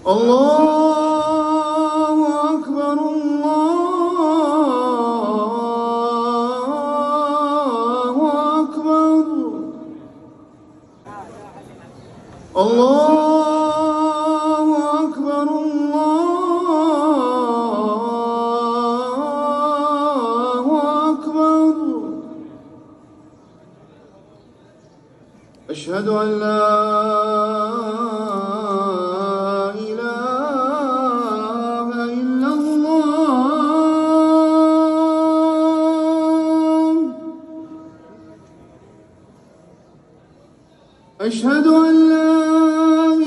الله أكبر الله أكبر الله أكبر الله أكبر. أشهد أن لا أشهد أن لا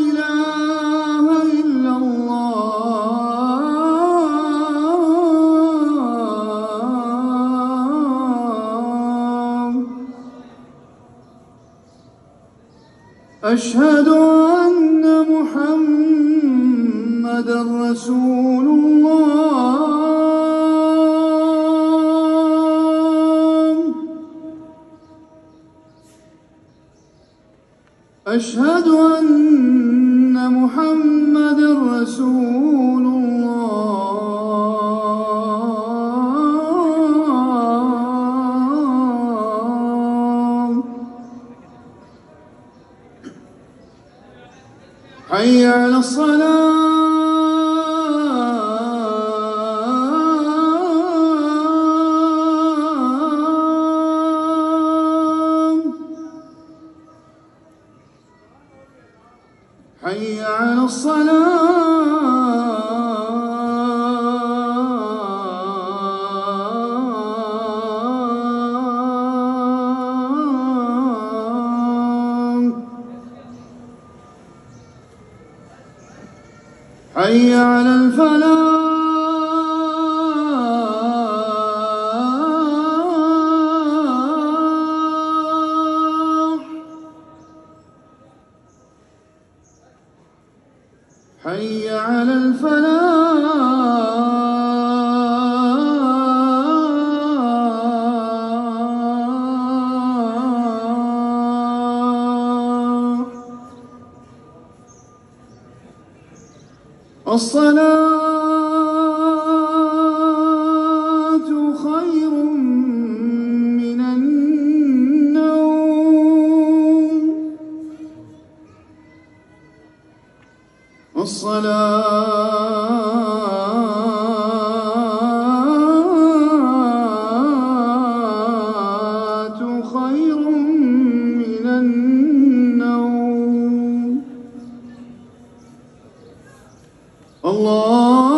إله إلا الله. أشهد أن محمدًا رسول الله. أشهد أن محمدًا رسول الله. حي على الصلاة. حي على الصلاة. حي على الفلاح. حي على الفلاح. الصلاة خير من النوم. الصلاة خير من النوم. الله